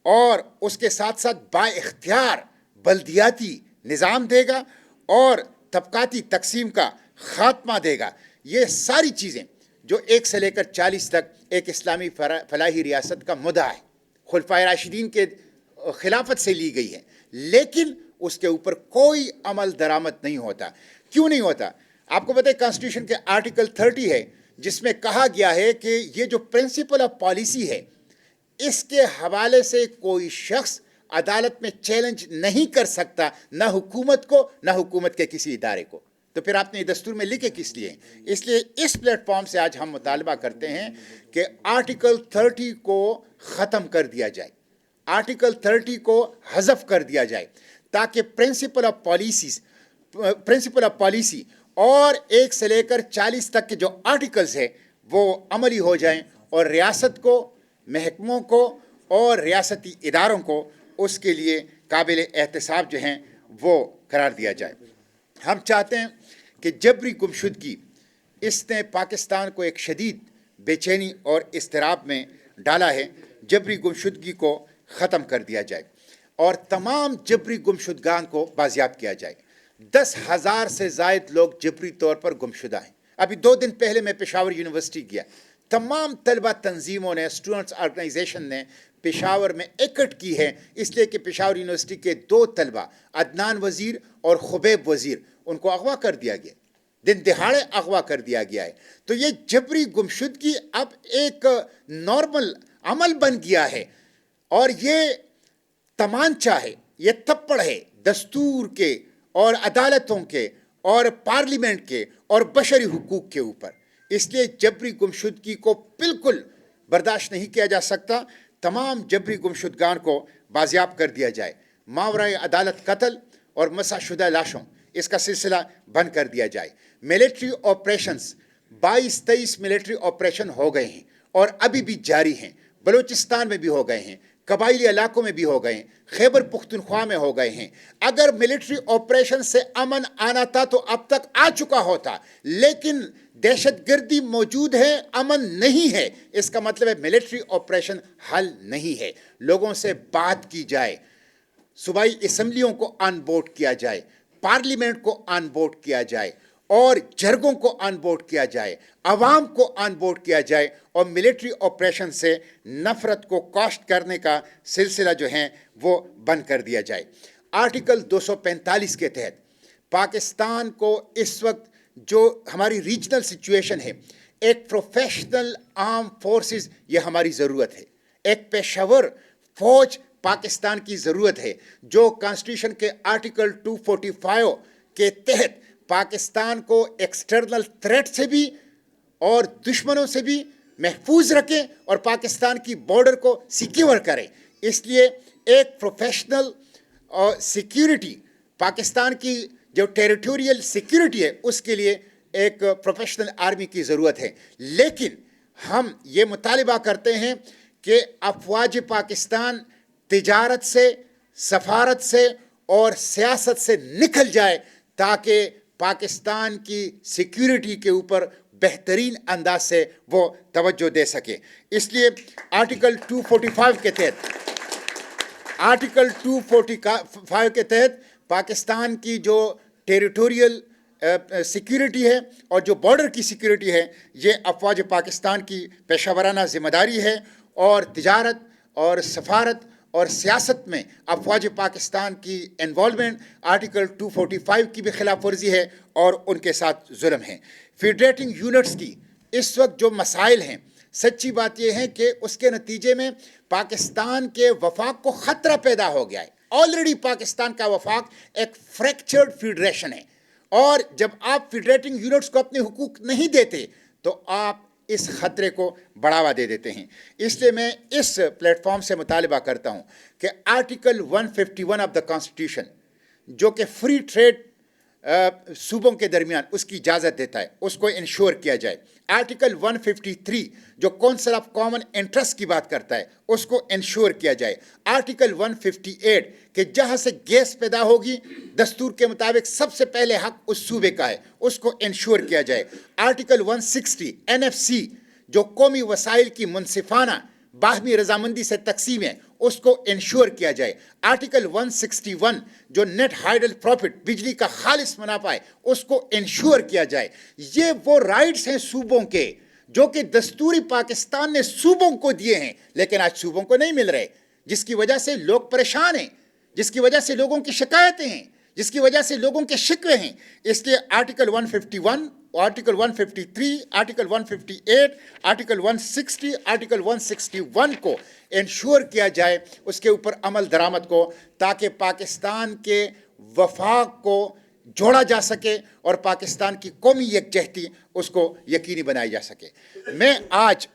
اور اس کے ساتھ ساتھ با اختیار بلدیاتی نظام دے گا اور طبقاتی تقسیم کا خاتمہ دے گا. یہ ساری چیزیں جو 1 سے لے کر 40 تک ایک اسلامی فلاحی ریاست کا مدعا ہے، خلفائے راشدین کے خلافت سے لی گئی ہے، لیکن اس کے اوپر کوئی عمل درآمد نہیں ہوتا. کیوں نہیں ہوتا؟ آپ کو پتہ ہے کانسٹیٹیوشن کے آرٹیکل 30 ہے جس میں کہا گیا ہے کہ یہ جو پرنسپل آف پالیسی ہے اس کے حوالے سے کوئی شخص عدالت میں چیلنج نہیں کر سکتا، نہ حکومت کو نہ حکومت کے کسی ادارے کو. تو پھر آپ نے یہ دستور میں لکھے کس لیے؟ اس لیے اس پلیٹ فارم سے آج ہم مطالبہ کرتے ہیں کہ آرٹیکل 30 کو ختم کر دیا جائے، آرٹیکل 30 کو حذف کر دیا جائے تاکہ پرنسپل آف پالیسی اور 1 سے لے کر 40 تک کے جو آرٹیکلز ہیں وہ عملی ہو جائیں اور ریاست کو، محکموں کو اور ریاستی اداروں کو اس کے لیے قابل احتساب جو ہیں وہ قرار دیا جائے. ہم چاہتے ہیں کہ جبری گمشدگی اس نے پاکستان کو ایک شدید بے چینی اور اضطراب میں ڈالا ہے. جبری گمشدگی کو ختم کر دیا جائے اور تمام جبری گمشدگان کو بازیاب کیا جائے. 10,000 سے زائد لوگ جبری طور پر گمشدہ ہیں. ابھی 2 دن پہلے میں پشاور یونیورسٹی گیا، تمام طلبہ تنظیموں نے، اسٹوڈنٹس آرگنائزیشن نے پشاور میں اکٹھ کی ہے، اس لیے کہ پشاور یونیورسٹی کے 2 طلبہ عدنان وزیر اور خبیب وزیر ان کو اغوا کر دیا گیا، دن دہاڑے اغوا کر دیا گیا ہے. تو یہ جبری گمشدگی اب ایک نارمل عمل بن گیا ہے اور یہ تمانچہ ہے، یہ تھپڑ ہے دستور کے اور عدالتوں کے اور پارلیمنٹ کے اور بشری حقوق کے اوپر. اس لیے جبری گمشدگی کو بالکل برداشت نہیں کیا جا سکتا. تمام جبری گمشدگان کو بازیاب کر دیا جائے. ماورائے عدالت قتل اور مسح شدہ لاشوں اس کا سلسلہ بند کر دیا جائے. ملٹری آپریشنز 22-23 ملٹری آپریشن ہو گئے ہیں اور ابھی بھی جاری ہیں. بلوچستان میں بھی ہو گئے ہیں، قبائلی علاقوں میں بھی ہو گئے ہیں، خیبر پختونخوا میں ہو گئے ہیں. اگر ملٹری آپریشن سے امن آنا تھا تو اب تک آ چکا ہوتا، لیکن دہشت گردی موجود ہے، امن نہیں ہے. اس کا مطلب ہے ملٹری آپریشن حل نہیں ہے. لوگوں سے بات کی جائے، صوبائی اسمبلیوں کو آن بورڈ کیا جائے، پارلیمنٹ کو آن بورڈ کیا جائے اور جرگوں کو آن بورڈ کیا جائے، عوام کو آن بورڈ کیا جائے اور ملٹری آپریشن سے نفرت کو کاشت کرنے کا سلسلہ جو ہے وہ بند کر دیا جائے. آرٹیکل 245 کے تحت پاکستان کو اس وقت جو ہماری ریجنل سچویشن ہے، ایک پروفیشنل آرم فورسز یہ ہماری ضرورت ہے، ایک پیشہ ور فوج پاکستان کی ضرورت ہے جو کانسٹیٹیوشن کے آرٹیکل 245 کے تحت پاکستان کو ایکسٹرنل تھریٹ سے بھی اور دشمنوں سے بھی محفوظ رکھیں اور پاکستان کی بارڈر کو سیکیور کریں. اس لیے ایک پروفیشنل سیکیورٹی، پاکستان کی جو ٹیریٹوریل سیکیورٹی ہے اس کے لیے ایک پروفیشنل آرمی کی ضرورت ہے. لیکن ہم یہ مطالبہ کرتے ہیں کہ افواج پاکستان تجارت سے، سفارت سے اور سیاست سے نکل جائے تاکہ پاکستان کی سیکیورٹی کے اوپر بہترین انداز سے وہ توجہ دے سکے. اس لیے آرٹیکل 245 کے تحت کے تحت پاکستان کی جو ٹیریٹوریل سیکیورٹی ہے اور جو بارڈر کی سیکیورٹی ہے یہ افواج پاکستان کی پیشہ ورانہ ذمہ داری ہے اور تجارت اور سفارت اور سیاست میں افواج پاکستان کی انوالومنٹ آرٹیکل 245 کی بھی خلاف ورزی ہے اور ان کے ساتھ ظلم ہے. فیڈریٹنگ یونٹس کی اس وقت جو مسائل ہیں، سچی بات یہ ہے کہ اس کے نتیجے میں پاکستان کے وفاق کو خطرہ پیدا ہو گیا ہے. آلریڈی پاکستان کا وفاق ایک فریکچرڈ فیڈریشن ہے اور جب آپ فیڈریٹنگ یونٹس کو اپنے حقوق نہیں دیتے تو آپ اس خطرے کو بڑھاوا دے دیتے ہیں. اس لیے میں اس پلیٹ فارم سے مطالبہ کرتا ہوں کہ آرٹیکل 151 آف دا کانسٹیٹیوشن جو کہ فری ٹریڈ صوبوں کے درمیان اس کی اجازت دیتا ہے اس کو انشور کیا جائے. آرٹیکل 153 جو کونسل آف کامن انٹرسٹ کی بات کرتا ہے اس کو انشور کیا جائے. آرٹیکل 158 کہ جہاں سے گیس پیدا ہوگی دستور کے مطابق سب سے پہلے حق اس صوبے کا ہے، اس کو انشور کیا جائے. آرٹیکل 160 NFC جو قومی وسائل کی منصفانہ باہمی رضامندی سے تقسیم ہے اس کو انشور کیا جائے. آرٹیکل 161 جو نیٹ ہائیڈل پروفٹ بجلی کا خالص منافع ہے اس کو انشور کیا جائے. یہ وہ رائٹس ہیں صوبوں کے جو کہ دستوری پاکستان نے صوبوں کو دیے ہیں لیکن آج صوبوں کو نہیں مل رہے, جس کی وجہ سے لوگ پریشان ہیں, جس کی وجہ سے لوگوں کی شکایتیں ہیں, جس کی وجہ سے لوگوں کے شکوے ہیں. اس لیے article 151, article 153, article 158, article 160, article 161 کو انشور کیا جائے, اس کے اوپر عمل درآمد کو, تاکہ پاکستان کے وفاق کو جوڑا جا سکے اور پاکستان کی قومی یکجہتی اس کو یقینی بنائی جا سکے. میں آج